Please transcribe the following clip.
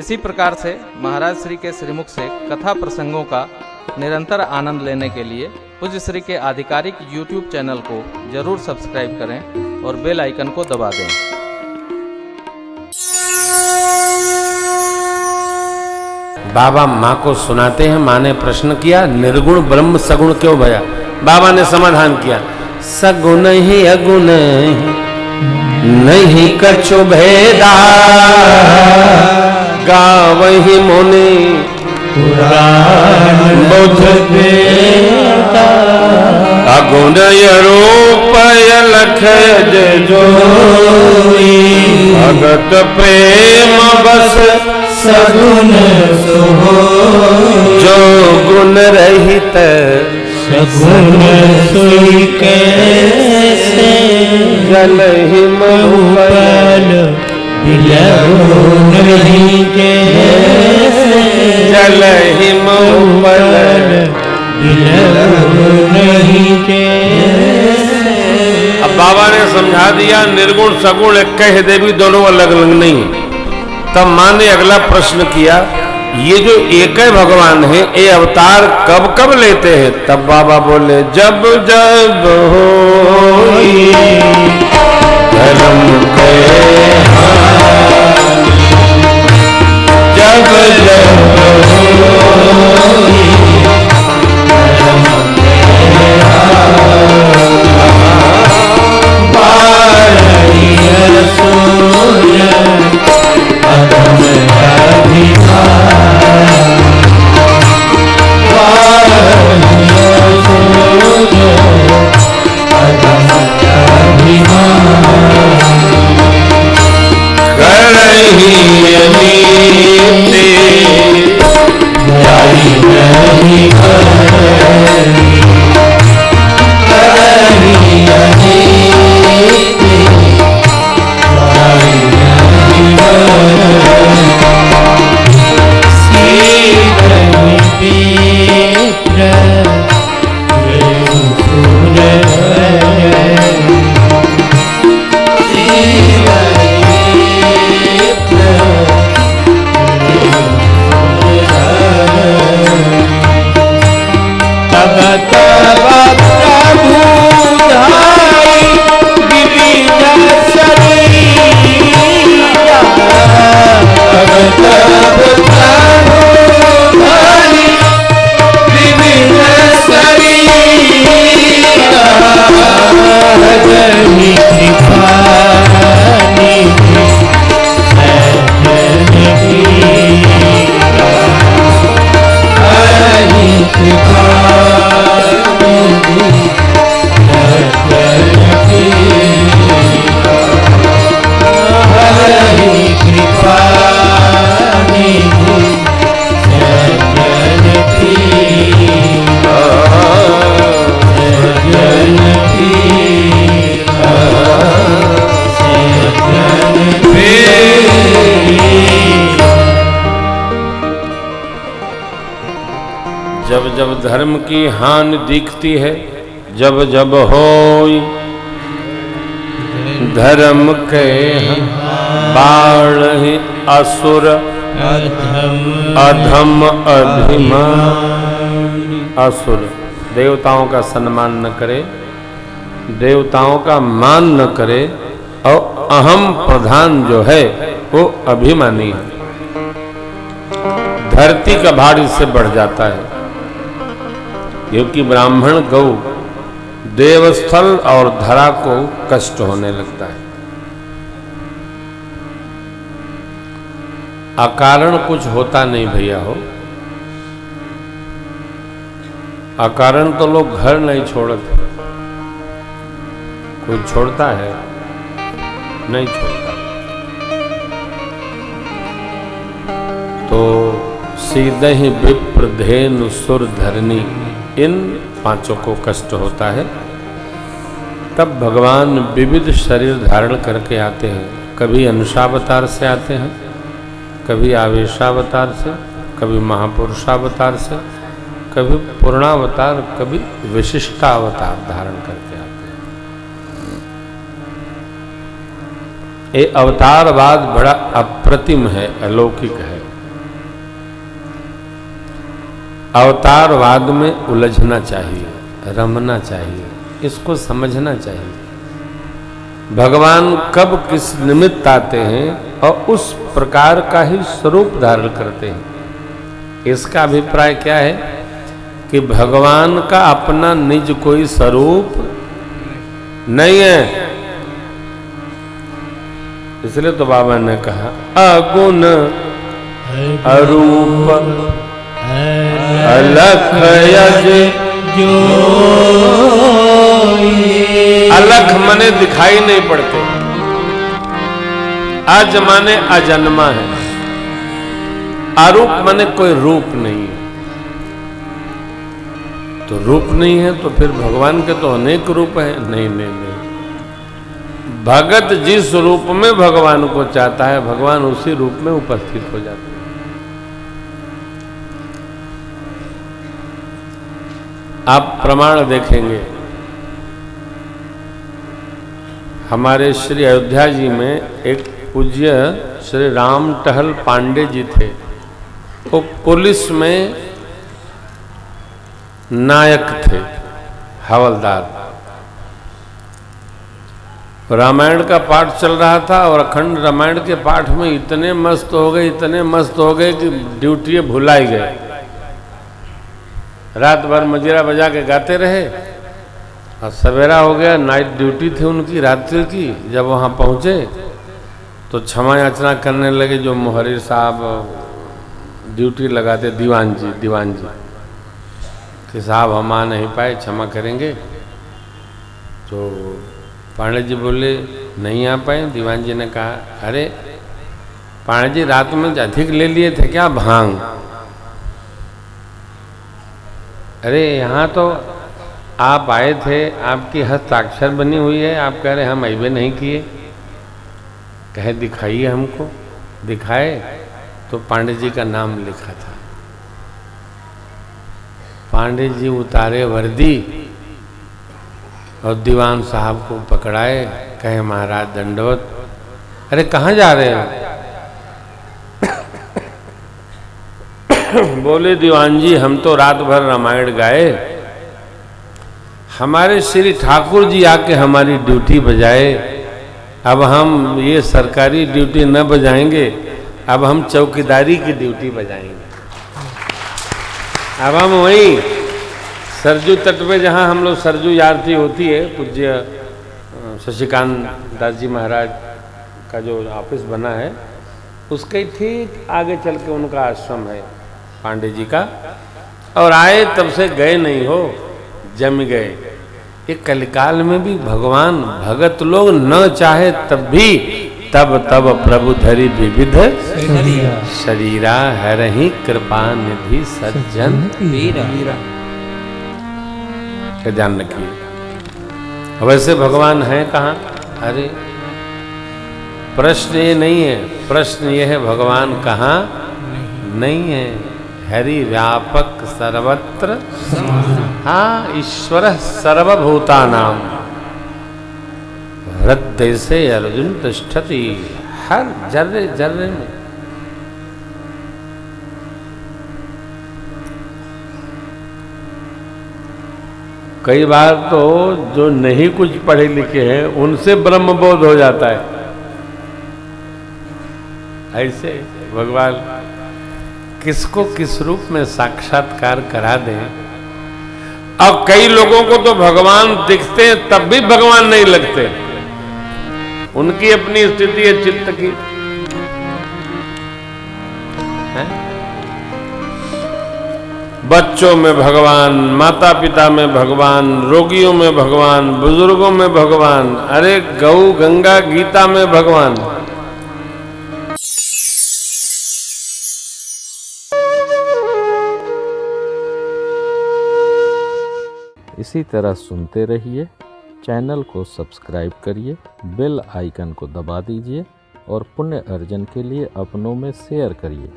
इसी प्रकार से महाराज श्री के श्रीमुख से कथा प्रसंगों का निरंतर आनंद लेने के लिए पूज्य श्री के आधिकारिक YouTube चैनल को जरूर सब्सक्राइब करें और बेल आइकन को दबा दें। बाबा माँ को सुनाते हैं। माँ ने प्रश्न किया, निर्गुण ब्रह्म सगुण क्यों भया? बाबा ने समाधान किया, सगुण ही अगुण नहीं कछु भेदा, गावहि मुनि पुराण बुध वेदा, अगुण रूप लख जोई, भगत प्रेम बस सगुण सोई, जो गुण रहित सगुण सोई कैसे, जलहि महुपल बिलहु नहीं कैसे, जलहि महुपल बिलहु नहीं कैसे। अब बाबा ने समझा दिया निर्गुण सगुण एक कह देवी दोनों अलग अलग नहीं। तब माँ ने अगला प्रश्न किया, ये जो एक है भगवान है, ये अवतार कब कब लेते हैं? तब बाबा बोले, जब जब होई धर्म के हानि, जब जब होई धर्म के हानि, बारिय सूर्य अधम अभिमान, बारिय सूर्य अधम अभिमान, करहि नीति जाई नहीं करहि, करहि नीति जाई नहीं करहि, सीधहि विप्र सुर जब जब धर्म की हानि दिखती है, जब जब होई धर्म के बाढ़ असुर अधम अभिमान, असुर देवताओं का सम्मान न करे, देवताओं का मान न करे, और अहम प्रधान जो है वो अभिमानी है। धरती का भार इससे बढ़ जाता है, क्योंकि ब्राह्मण गौ देवस्थल और धरा को कष्ट होने लगता है। अकारण कुछ होता नहीं भैया हो, अकारण तो लोग घर नहीं छोड़ते। कोई छोड़ता है? नहीं छोड़ता। तो सीधे ही विप्र धेनु सुर धरनी, इन पांचों को कष्ट होता है। तब भगवान विविध शरीर धारण करके आते हैं। कभी अंशावतार से आते हैं, कभी आवेशावतार से, कभी महापुरुषावतार से, कभी पूर्णावतार, कभी विशिष्टावतार धारण करके आते हैं। ये अवतारवाद बड़ा अप्रतिम है, अलौकिक है। अवतारवाद में उलझना चाहिए, रमना चाहिए, इसको समझना चाहिए। भगवान कब किस निमित्त आते हैं और उस प्रकार का ही स्वरूप धारण करते हैं। इसका अभिप्राय क्या है कि भगवान का अपना निज कोई स्वरूप नहीं है। इसलिए तो बाबा ने कहा अगुण अरूप अलख यज जो, अलख मने दिखाई नहीं पड़ते, आज माने अजन्मा है, आरूप मने कोई रूप नहीं है। तो रूप नहीं है तो फिर भगवान के तो अनेक रूप है। नहीं नहीं नहीं, भगत जिस रूप में भगवान को चाहता है भगवान उसी रूप में उपस्थित हो जाता है। आप प्रमाण देखेंगे, हमारे श्री अयोध्या जी में एक पूज्य श्री राम टहल पांडे जी थे। वो पुलिस में नायक थे, हवलदार। रामायण का पाठ चल रहा था और अखंड रामायण के पाठ में इतने मस्त हो गए, इतने मस्त हो गए कि ड्यूटी भुलाई गए। रात भर मजीरा बजा के गाते रहे और सवेरा हो गया, नाइट ड्यूटी थी उनकी रात्रि की। जब वहाँ पहुँचे तो क्षमा याचना करने लगे जो मुहर्रिर साहब ड्यूटी लगाते, दीवान जी कि साहब हम आ नहीं पाए, क्षमा करेंगे। तो पांडे जी बोले नहीं आ पाए। दीवान जी ने कहा अरे पांडे जी रात में अधिक ले लिए थे क्या भांग? अरे यहाँ तो आप आए थे, आपकी हस्ताक्षर बनी हुई है, आप कह रहे हम अइबे नहीं किए। कहे दिखाइए हमको। दिखाए तो पांडे जी का नाम लिखा था। पांडे जी उतारे वर्दी और दीवान साहब को पकड़ाए, कहे महाराज दंडवत। अरे कहाँ जा रहे हो? बोले दीवान जी हम तो रात भर रामायण गाए, हमारे श्री ठाकुर जी आके हमारी ड्यूटी बजाए, अब हम ये सरकारी ड्यूटी न बजाएंगे, अब हम चौकीदारी की ड्यूटी बजाएंगे। अब हम वहीं सरजू तट पे जहाँ हम लोग सरजू आरती होती है, पूज्य शशिकांत दास जी महाराज का जो ऑफिस बना है उसके ठीक आगे चल के उनका आश्रम है पांडे जी का। और आए तब से गए नहीं हो, जम गए। ये कलिकाल में भी भगवान भगत लोग न चाहे तब भी तब तब प्रभु धरि विविध शरीरा हरहि कृपा निधि सज्जन वीरा। ध्यान रखिए। वैसे भगवान है कहाँ? अरे प्रश्न ये नहीं है, प्रश्न ये है भगवान कहाँ नहीं है। हरि व्यापक सर्वत्र, हाँ ईश्वर सर्वभूतानां हृदय से अर्जुन तिष्ठति, हर जर्रे जर्रे में। कई बार तो जो नहीं कुछ पढ़े लिखे हैं उनसे ब्रह्मबोध हो जाता है। ऐसे भगवान किसको किस रूप में साक्षात्कार करा दें। अब कई लोगों को तो भगवान दिखते हैं तब भी भगवान नहीं लगते, उनकी अपनी स्थिति है चित्त की। है? बच्चों में भगवान, माता पिता में भगवान, रोगियों में भगवान, बुजुर्गों में भगवान, अरे गौ गंगा गीता में भगवान। इसी तरह सुनते रहिए, चैनल को सब्सक्राइब करिए, बेल आइकन को दबा दीजिए और पुण्य अर्जन के लिए अपनों में शेयर करिए।